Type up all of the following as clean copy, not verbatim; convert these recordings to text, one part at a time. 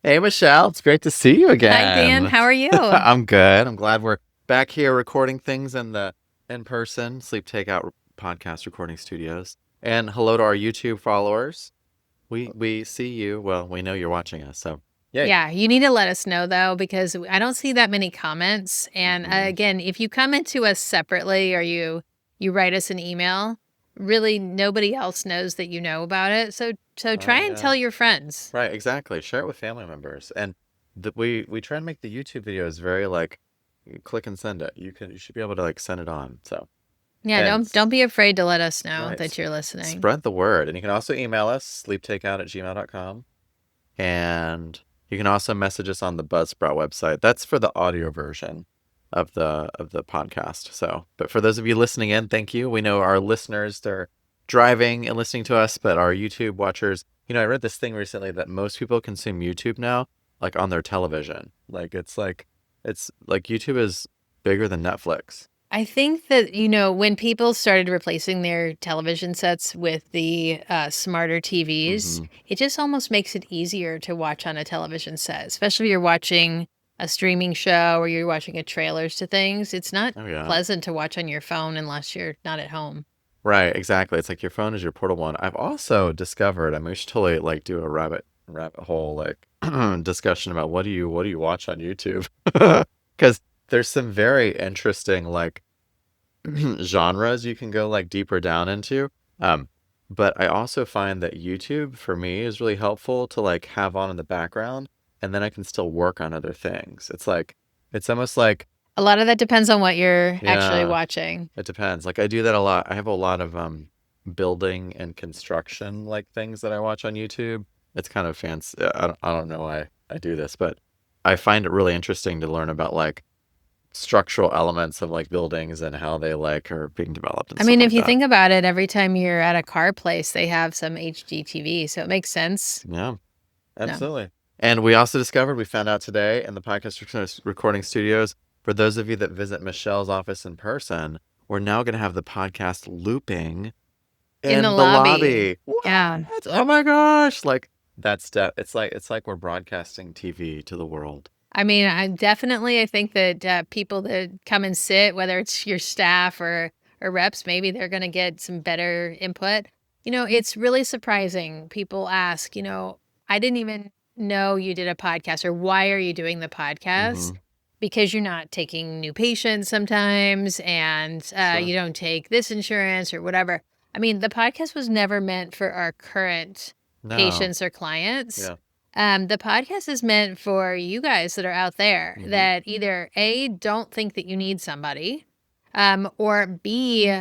Hey, Michelle. It's great to see you Hi, Dan. again. How are you? I'm good. I'm glad we're back here recording things in the in-person Sleep Takeout podcast recording studios. And hello to our YouTube followers. We see you. Well, we know you're watching us, so yay. Yeah, you need to let us know though, because I don't see that many comments. And hmm again, if you comment to us separately or you write us an email, really nobody else knows that you know about it. So Oh try and yeah. tell your friends. Right, exactly. Share it with family members. And we try and make the YouTube videos very like click and send it. You should be able to like send it on. So Yeah, and don't be afraid to let us know right. that you're listening. Spread the word. And you can also email us, sleeptakeout@gmail.com. And you can also message us on the Buzzsprout website. That's for the audio version of the podcast. So, but for those of you listening in, thank you. We know our listeners, they're driving and listening to us, but our YouTube watchers, I read this thing recently that most people consume YouTube now, like on their television. It's like YouTube is bigger than Netflix. I think that, when people started replacing their television sets with the smarter TVs, hmm it just almost makes it easier to watch on a television set, especially if you're watching a streaming show or you're watching a trailers to things. It's not Oh yeah. pleasant to watch on your phone unless you're not at home. Right, exactly. It's like your phone is your portable one. I've also discovered, I mean, we should totally like do a rabbit hole like discussion about what do you watch on YouTube? Because there's some very interesting like genres you can go like deeper down into. Um, but I also find that YouTube for me is really helpful to like have on in the background, and then I can still work on other things. It's almost like A lot of that depends on what you're actually yeah. watching. It depends. Like I do that a lot. I have a lot of building and construction like things that I watch on YouTube. It's kind of fancy. I don't know why I do this, but I find it really interesting to learn about like structural elements of like buildings and how they like are being developed and I stuff mean, if like you that. think about it, every time you're at a car place, they have some HGTV, so it makes sense. Yeah, No. absolutely. And we found out today in the podcast recording studios, for those of you that visit Michelle's office in person, we're now going to have the podcast looping In the in the lobby. lobby. What? Yeah. Oh my gosh! Like it's like we're broadcasting TV to the world. I mean, I think that people that come and sit, whether it's your staff or reps, maybe they're going to get some better input. It's really surprising. People ask, I didn't even know you did a podcast, or why are you doing the podcast? hmm Because you're not taking new patients sometimes, and Sure. you don't take this insurance or whatever. I mean, the podcast was never meant for our current No. patients or clients. Yeah. The podcast is meant for you guys that are out there hmm that either A, don't think that you need somebody, or B,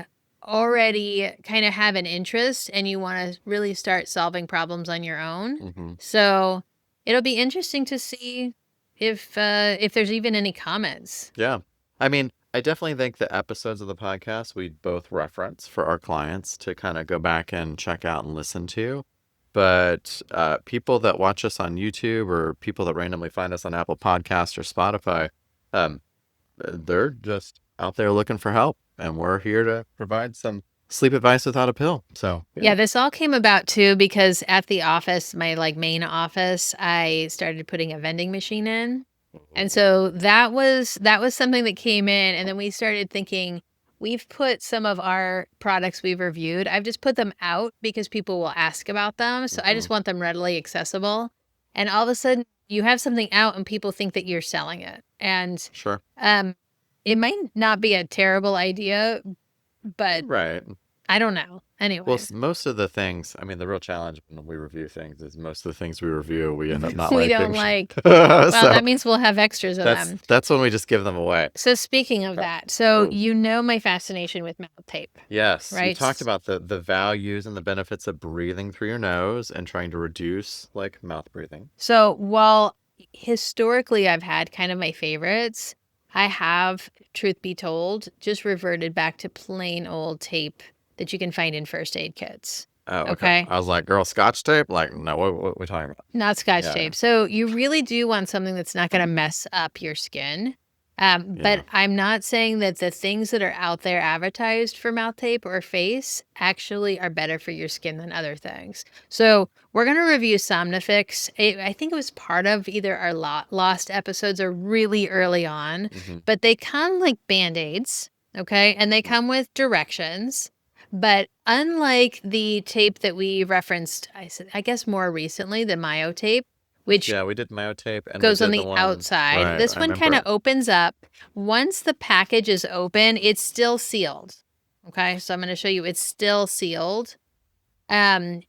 already kind of have an interest and you want to really start solving problems on your own. hmm So it'll be interesting to see if there's even any comments. Yeah. I mean, I definitely think the episodes of the podcast we both reference for our clients to kind of go back and check out and listen to. But people that watch us on YouTube or people that randomly find us on Apple Podcasts or Spotify, um, they're just out there looking for help, and we're here to provide some sleep advice without a pill. So yeah. Yeah, this all came about too because at the office, my like main office, I started putting a vending machine in. And so that was something that came in, and then we started thinking we've put some of our products we've reviewed. I've just put them out because people will ask about them, so I hmm just want them readily accessible. And all of a sudden you have something out and people think that you're selling it. And Sure. um it might not be a terrible idea, but Right. I don't know. Well, Anyway, most of the things, I mean, the real challenge when we review things is most of the things we review we end up not we don't liking. like well, So that means we'll have extras of that's them. that's when we just give them away. So speaking of Oh, that, so oh. my fascination with mouth tape, Yes, you right? talked about the values and the benefits of breathing through your nose and trying to reduce like mouth breathing. So while historically I've had kind of my favorites, I have, truth be told, just reverted back to plain old tape that you can find in first aid kits. Oh, okay. Okay. I was like, girl, Scotch tape? Like, no, what are we talking about? Not Scotch Yeah, tape. So you really do want something that's not going to mess up your skin. Yeah. But I'm not saying that the things that are out there advertised for mouth tape or face actually are better for your skin than other things. So we're going to review Somnifix. I think it was part of either our Lost episodes or really early on, Mm-hmm. but they come like Band-Aids, okay? And they come with directions. But unlike the tape that we referenced, I guess more recently, the Myo tape, which Yeah, we did myotape and we goes on did the the one, outside. right, This I one kind remember of it. opens up. Once the package is open, it's still sealed. Okay, so I'm going to show you it's still sealed. And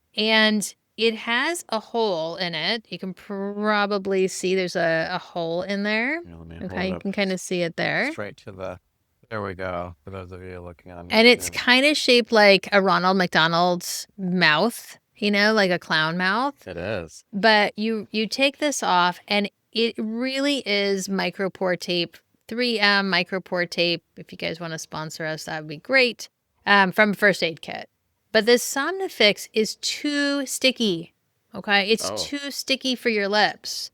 it has a hole in it. You can probably see there's a hole in there. Here, let me hold Okay, it you up can kind of see it there. straight to the, there we go, for those of you looking on And it's YouTube. kind of shaped like a Ronald McDonald's mouth, like a clown mouth. It is. But you take this off and it really is micropore tape, 3M micropore tape. If you guys want to sponsor us, that would be great. From First Aid Kit. But this Somnifix is too sticky. Okay, it's Oh. too sticky for your lips.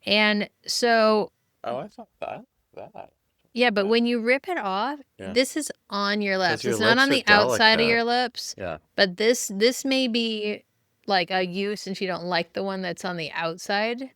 And so Oh, I thought that. yeah, but when you rip it off, Yeah. this is on your lips. your It's not lips on are the outside of delicate. your lips. Yeah. But this may be like a you since you don't like the one that's on the outside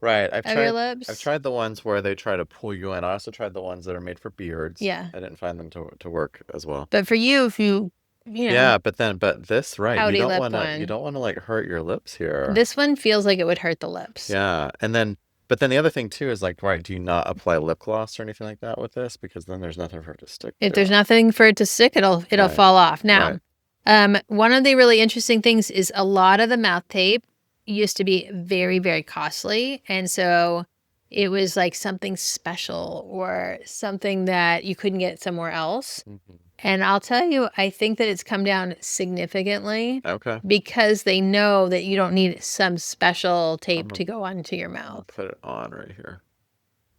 Right. of your lips. I've tried the ones where they try to pull you in. I also tried the ones that are made for beards. Yeah. I didn't find them to work as well. But for you, if you know, Yeah, but this, right, you pouty don't lip wanna you one, don't wanna like hurt your lips here. this one feels like it would hurt the lips. Yeah. But then the other thing too is like, right, do you not apply lip gloss or anything like that with this? Because then there's nothing for it to stick If to. there's nothing for it to stick, it'll Right. fall off. Now, Right. one of the really interesting things is a lot of the mouth tape used to be very, very costly. And so it was like something special or something that you couldn't get somewhere else. Mhm. And I'll tell you, I think that it's come down significantly Okay. because they know that you don't need some special tape gonna- to go onto your I'll mouth. put it on right here.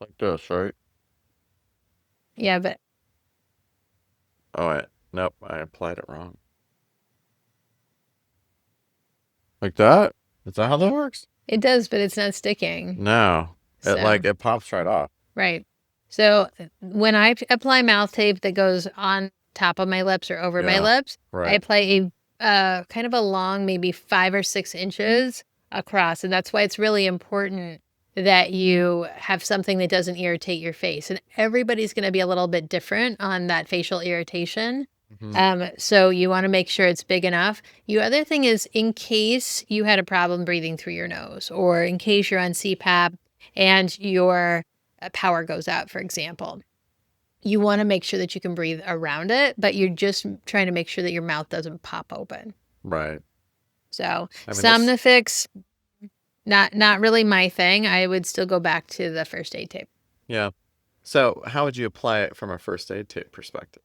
Like this, right? Yeah, but Nope, I applied it wrong. Like that? Is that how that works? it does, but it's not sticking. No. So, It pops right off. right. So when I apply mouth tape that goes on top of my lips or over my Yeah, lips, I right. apply a kind of a long, maybe 5 or 6 inches across. And that's why it's really important that you have something that doesn't irritate your face. And everybody's going to be a little bit different on that facial irritation. Mhm. So you want to make sure it's big enough. The other thing is in case you had a problem breathing through your nose or in case you're on CPAP and your power goes out, for example, you want to make sure that you can breathe around it, but you're just trying to make sure that your mouth doesn't pop open. Right. So I mean, Somnifix, not really my thing. I would still go back to the first aid tape. Yeah. So how would you apply it from a first aid tape perspective?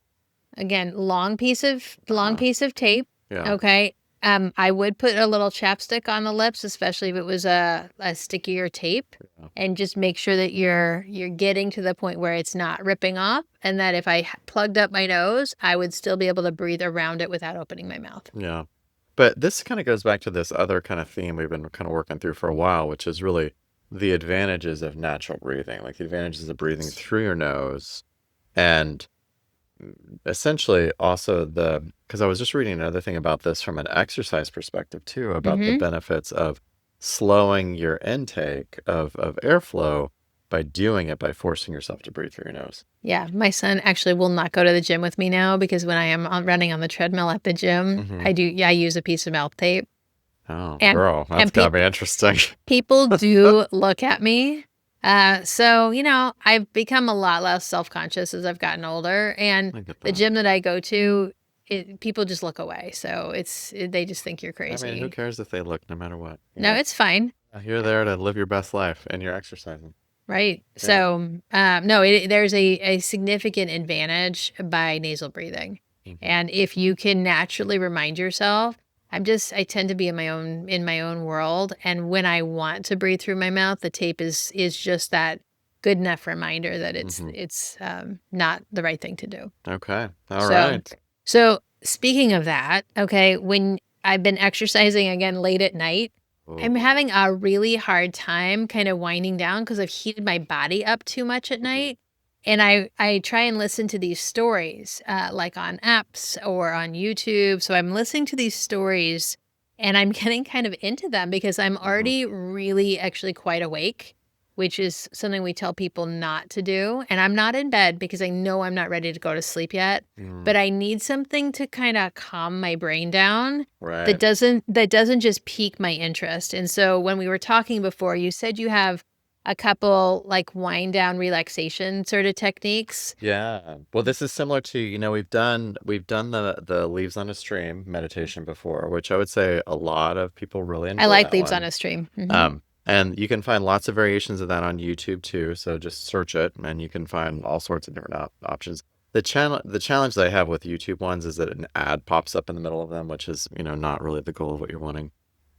Again, long piece of tape. Yeah. Okay. I would put a little chapstick on the lips, especially if it was a stickier tape, Yeah. and just make sure that you're getting to the point where it's not ripping off, and that if I plugged up my nose, I would still be able to breathe around it without opening my mouth. Yeah. But this kind of goes back to this other kind of theme we've been kind of working through for a while, which is really the advantages of natural breathing, like the advantages of breathing through your nose and essentially also because I was just reading another thing about this from an exercise perspective too, about the benefits of slowing your intake of airflow by doing it, by forcing yourself to breathe through your nose. Yeah, my son actually will not go to the gym with me now because when I am running on the treadmill at the gym, I use a piece of mouth tape. Oh, And- girl, that's gotta be interesting. People do look at me. So, I've become a lot less self-conscious as I've gotten older. And I get the that. gym that I go to, people just look away. So they just think you're I crazy. mean, who cares if they look, no matter what? No, it's fine. You're there to live your best life and you're exercising. Right. Yeah. So, no, there's a significant advantage by nasal breathing. Mhm. And if you can naturally remind yourself, I tend to be in my own world. And when I want to breathe through my mouth, the tape is just that good enough reminder that it's not the right thing to do. Okay. All right. So speaking of that, okay, when I've been exercising again late at night, I'm having a really hard time kind of winding down because I've heated my body up too much at night. And I try and listen to these stories, like on apps or on YouTube. So I'm listening to these stories and I'm getting kind of into them because I'm Mhm. already really actually quite awake, which is something we tell people not to do. And I'm not in bed because I know I'm not ready to go to sleep yet, Mm, but I need something to kind of calm my brain down right. that doesn't just pique my interest. And so when we were talking before, you said you have a couple, like, wind down relaxation sort of techniques. Yeah. Well, this is similar to, we've done the leaves on a stream meditation before, which I would say a lot of people really I enjoy like that leaves on one. a stream. Mhm. And you can find lots of variations of that on YouTube too. So just search it and you can find all sorts of different options. The challenge that I have with YouTube ones is that an ad pops up in the middle of them, which is, not really the goal of what you're wanting.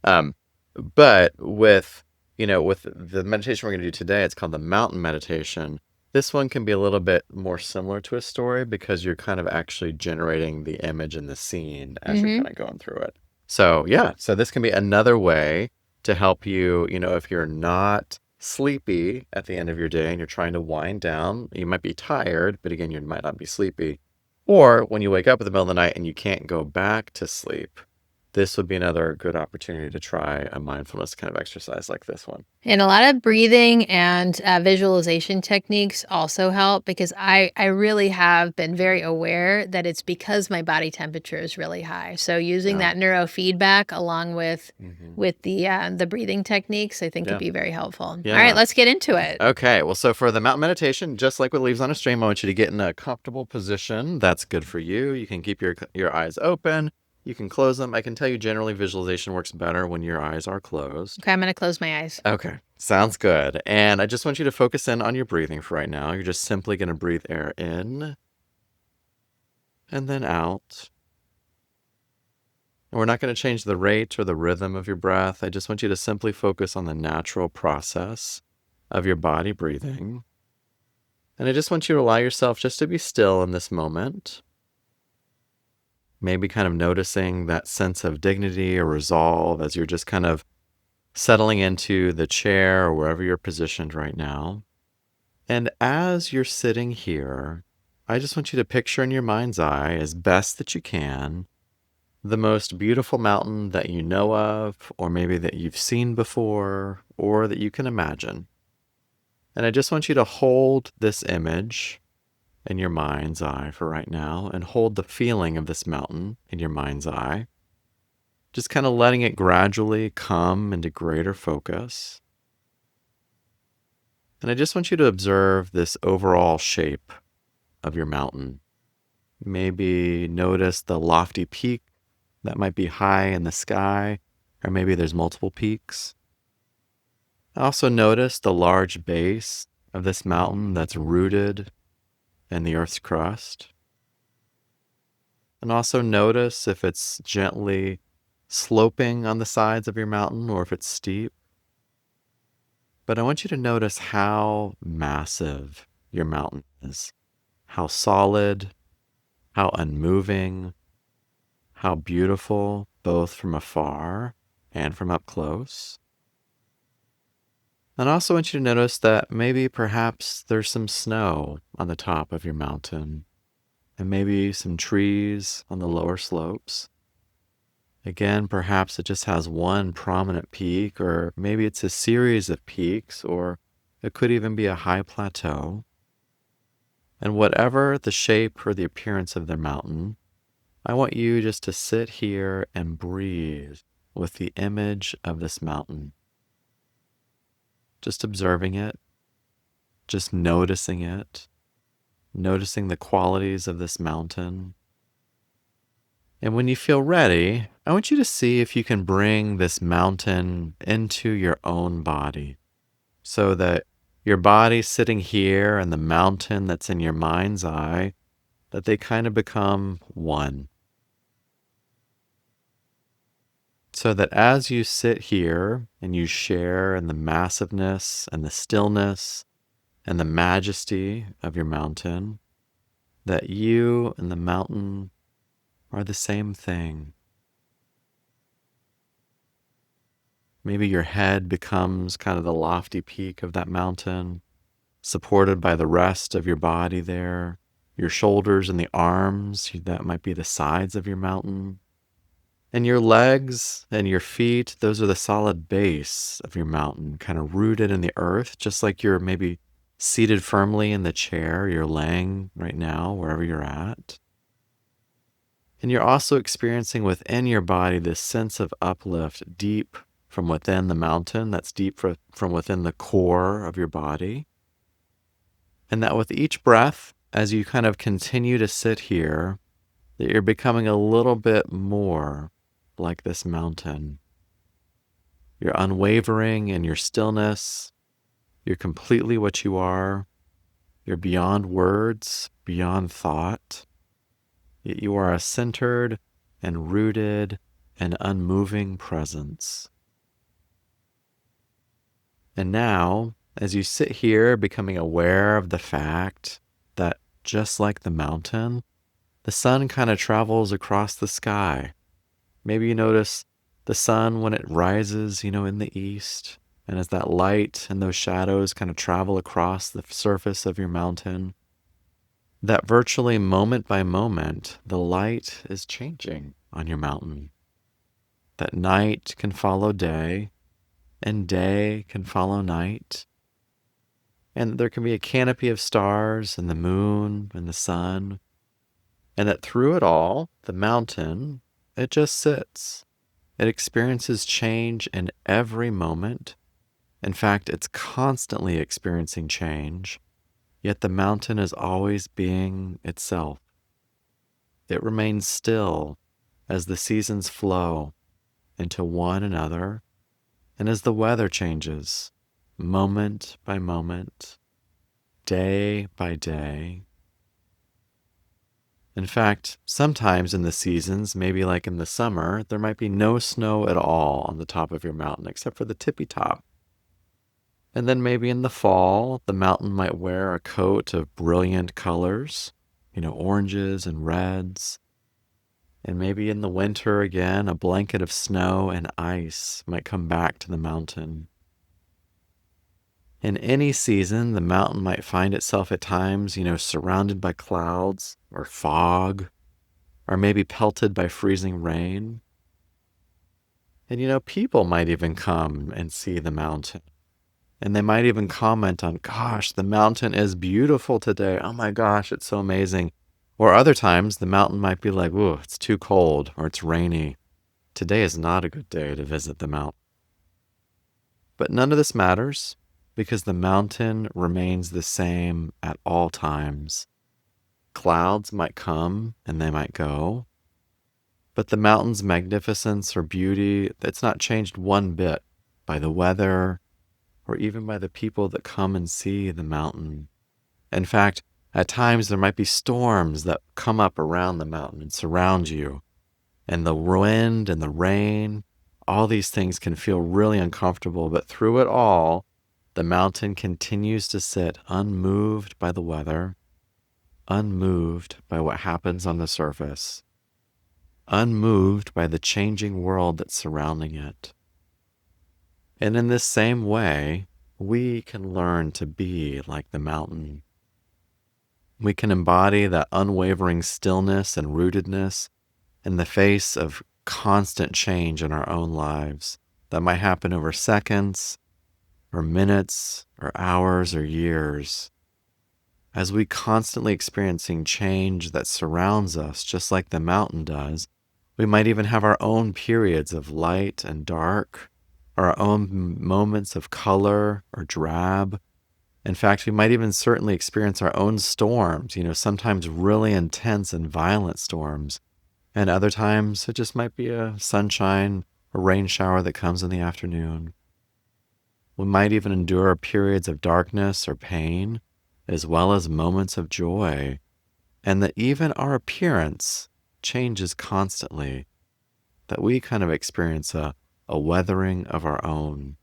Um, but with the meditation we're going to do today, it's called the mountain meditation. This one can be a little bit more similar to a story because you're kind of actually generating the image and the scene as you're Mhm. kind of going through it. So, yeah, so this can be another way to help you, if you're not sleepy at the end of your day and you're trying to wind down, you might be tired, but again, you might not be sleepy. Or when you wake up in the middle of the night and you can't go back to sleep, this would be another good opportunity to try a mindfulness kind of exercise like this one. And a lot of breathing and, visualization techniques also help because I really have been very aware that it's because my body temperature is really high. So using Yeah. that neurofeedback along with Hmm. the breathing techniques, I think could Yeah. be very helpful. All right, Yeah. let's get into it. Okay. Well, so for the mountain meditation, just like with leaves on a stream, I want you to get in a comfortable position that's good for you. You can keep your eyes open. You can close them. I can tell you generally visualization works better when your eyes are closed. Okay, I'm gonna close my eyes. Okay. Sounds good. And I just want you to focus in on your breathing for right now. You're just simply going to breathe air in and then out. And we're not going to change the rate or the rhythm of your breath. I just want you to simply focus on the natural process of your body breathing. And I just want you to allow yourself just to be still in this moment. Maybe kind of noticing that sense of dignity or resolve as you're just kind of settling into the chair or wherever you're positioned right now. And as you're sitting here, I just want you to picture in your mind's eye, as best that you can, the most beautiful mountain that you know of, or maybe that you've seen before, or that you can imagine. And I just want you to hold this image in your mind's eye for right now and hold the feeling of this mountain in your mind's eye. Just kind of letting it gradually come into greater focus. And I just want you to observe this overall shape of your mountain. Maybe notice the lofty peak that might be high in the sky, or maybe there's multiple peaks. Also notice the large base of this mountain that's rooted in the Earth's crust. And also notice if it's gently sloping on the sides of your mountain or if it's steep. But I want you to notice how massive your mountain is, how solid, how unmoving, how beautiful, both from afar and from up close. And I also want you to notice that maybe perhaps there's some snow on the top of your mountain and maybe some trees on the lower slopes. Again, perhaps it just has one prominent peak, or maybe it's a series of peaks, or it could even be a high plateau. And whatever the shape or the appearance of the mountain, I want you just to sit here and breathe with the image of this mountain. Just observing it, just noticing it, noticing the qualities of this mountain. And when you feel ready, I want you to see if you can bring this mountain into your own body so that your body sitting here and the mountain that's in your mind's eye, that they kind of become one. So that as you sit here and you share in the massiveness and the stillness and the majesty of your mountain, that you and the mountain are the same thing. Maybe your head becomes kind of the lofty peak of that mountain, supported by the rest of your body there. Your shoulders and the arms, that might be the sides of your mountain. And your legs and your feet, those are the solid base of your mountain, kind of rooted in the earth, just like you're maybe seated firmly in the chair you're laying right now, wherever you're at. And you're also experiencing within your body this sense of uplift deep from within the mountain, that's deep from within the core of your body. And that with each breath, as you kind of continue to sit here, that you're becoming a little bit more like this mountain. You're unwavering in your stillness. You're completely what you are. You're beyond words, beyond thought. Yet you are a centered and rooted and unmoving presence. And now, as you sit here becoming aware of the fact that just like the mountain, the sun kind of travels across the sky. Maybe you notice the sun when it rises, in the east, and as that light and those shadows kind of travel across the surface of your mountain, that virtually moment by moment, the light is changing on your mountain. That night can follow day, and day can follow night. And there can be a canopy of stars and the moon and the sun. And that through it all, the mountain, it just sits. It experiences change in every moment. In fact, it's constantly experiencing change, yet the mountain is always being itself. It remains still as the seasons flow into one another and as the weather changes, moment by moment, day by day. In fact, sometimes in the seasons, maybe like in the summer, there might be no snow at all on the top of your mountain except for the tippy top. And then maybe in the fall, the mountain might wear a coat of brilliant colors, oranges and reds. And maybe in the winter again, a blanket of snow and ice might come back to the mountain. In any season, the mountain might find itself at times, surrounded by clouds or fog, or maybe pelted by freezing rain. And people might even come and see the mountain. And they might even comment on, gosh, the mountain is beautiful today. Oh my gosh, it's so amazing. Or other times, the mountain might be like, ooh, it's too cold or it's rainy. Today is not a good day to visit the mountain. But none of this matters because the mountain remains the same at all times. Clouds might come and they might go, but the mountain's magnificence or beauty, it's not changed one bit by the weather or even by the people that come and see the mountain. In fact, at times there might be storms that come up around the mountain and surround you. And the wind and the rain, all these things can feel really uncomfortable, but through it all, the mountain continues to sit unmoved by the weather, unmoved by what happens on the surface, unmoved by the changing world that's surrounding it. And in this same way, we can learn to be like the mountain. We can embody that unwavering stillness and rootedness in the face of constant change in our own lives that might happen over seconds or minutes or hours or years. As we constantly experiencing change that surrounds us, just like the mountain does, we might even have our own periods of light and dark, or our own moments of color or drab. In fact, we might even certainly experience our own storms, sometimes really intense and violent storms. And other times it just might be a sunshine or rain shower that comes in the afternoon. We might even endure periods of darkness or pain, as well as moments of joy, and that even our appearance changes constantly, that we kind of experience a weathering of our own.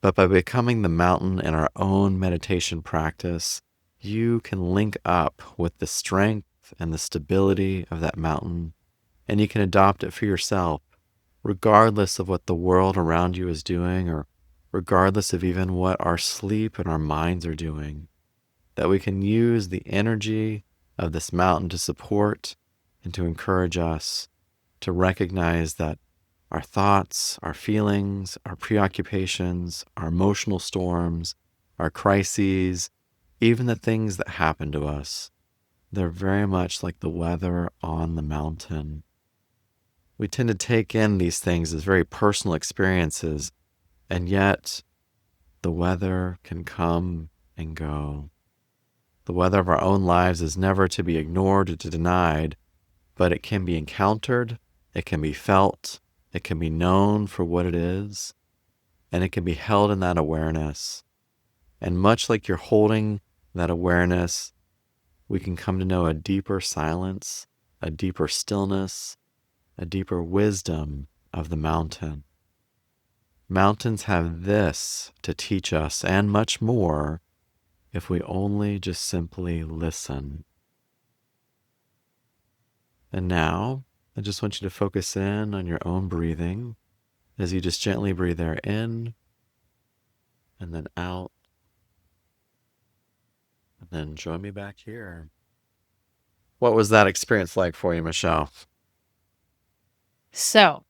But by becoming the mountain in our own meditation practice, you can link up with the strength and the stability of that mountain, and you can adopt it for yourself, regardless of what the world around you is doing or regardless of even what our sleep and our minds are doing, that we can use the energy of this mountain to support and to encourage us to recognize that our thoughts, our feelings, our preoccupations, our emotional storms, our crises, even the things that happen to us, they're very much like the weather on the mountain. We tend to take in these things as very personal experiences, and yet the weather can come and go. The weather of our own lives is never to be ignored or to denied, but it can be encountered, it can be felt, it can be known for what it is, and it can be held in that awareness. And much like you're holding that awareness, we can come to know a deeper silence, a deeper stillness, a deeper wisdom of the mountain. Mountains have this to teach us and much more if we only just simply listen. And now, I just want you to focus in on your own breathing as you just gently breathe air in and then out. And then join me back here. What was that experience like for you, Michelle? So,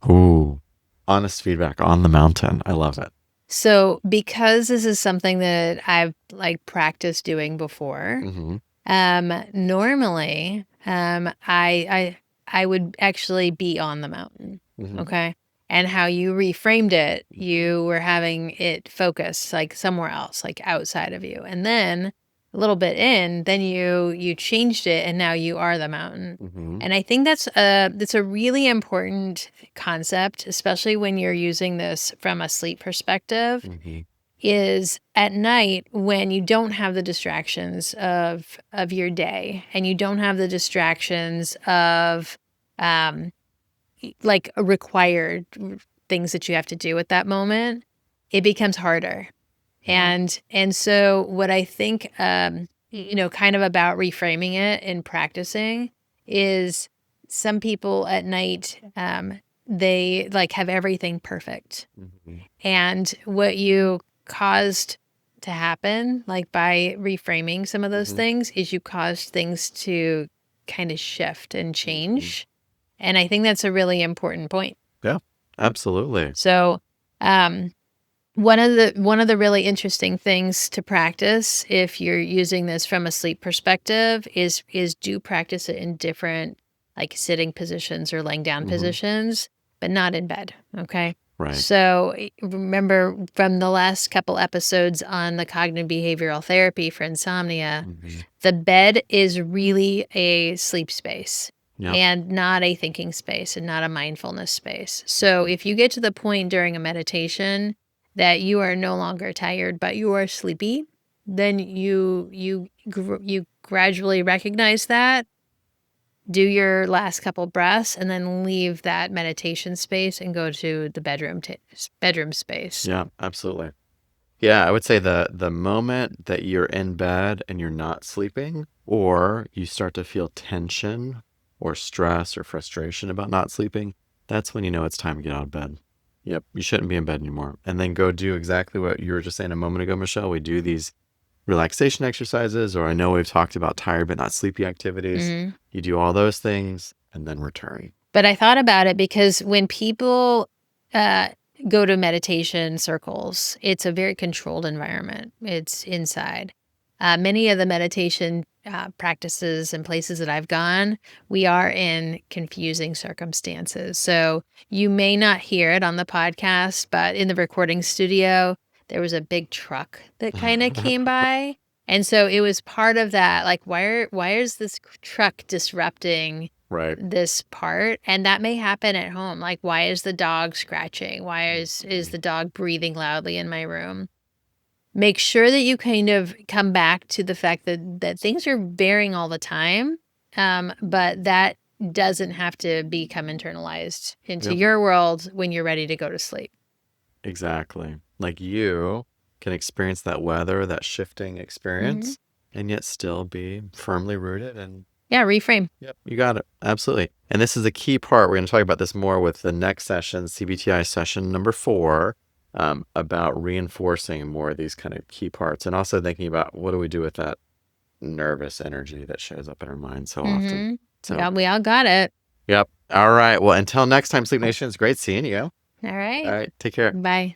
Ooh, honest feedback on the mountain. I love it. so because this is something that I've like practiced doing before, Mm-hmm. normally, I would actually be on the mountain. Mm-hmm. Okay. And how you reframed it, you were having it focus like somewhere else, like outside of you. And then a little bit in, then you changed it and now you are the mountain. Mm-hmm. And I think that's a really important concept, especially when you're using this from a sleep perspective, Mm-hmm. is at night when you don't have the distractions of your day and you don't have the distractions of like required things that you have to do at that moment, it becomes harder. Yeah. And so what I think kind of about reframing it and practicing is some people at night they like have everything perfect. Mm-hmm. And what you caused to happen, like by reframing some of those Mm-hmm. things, is you caused things to kind of shift and Mm-hmm. change. And I think that's a really important point. Yeah, absolutely. So, um, one of the really interesting things to practice if you're using this from a sleep perspective is do practice it in different like sitting positions or laying down Mm-hmm. positions, but not in bed. Okay. Right. So remember from the last couple episodes on the cognitive behavioral therapy for insomnia, Mm-hmm. the bed is really a sleep space Yep. and not a thinking space and not a mindfulness space. So if you get to the point during a meditation that you are no longer tired but you are sleepy, then you gradually recognize that, do your last couple breaths, and then leave that meditation space and go to the bedroom space. Yeah, absolutely. Yeah, I would say the moment that you're in bed and you're not sleeping, or you start to feel tension or stress or frustration about not sleeping, that's when you know it's time to get out of bed. Yep, you shouldn't be in bed anymore. And then go do exactly what you were just saying a moment ago, Michelle. We do these relaxation exercises, or I know we've talked about tired but not sleepy activities. Mhm. You do all those things and then return. But I thought about it because when people uh, go to meditation circles, it's a very controlled environment. It's inside. Many of the meditation practices and places that I've gone, we are in confusing circumstances. So you may not hear it on the podcast, but in the recording studio, there was a big truck that kind of came by. And so it was part of that, like, why is this truck disrupting Right. this part? And that may happen at home. Like, why is the dog scratching? Why is the dog breathing loudly in my room? Make sure that you kind of come back to the fact that things are varying all the time, but that doesn't have to become internalized into Yep. your world when you're ready to go to sleep. Exactly. Like you can experience that weather, that shifting experience, and yet still be firmly rooted. And Yeah, reframe. yep, you got it. Absolutely. And this is a key part. We're going to talk about this more with the next session, CBTI session number 4. about reinforcing more of these kind of key parts, and also thinking about what do we do with that nervous energy that shows up in our mind so often. Mhm. So, We all got it. yep. All right. Well, until next time, Sleep Nation, it's great seeing you. All All right. right. Take care. Bye.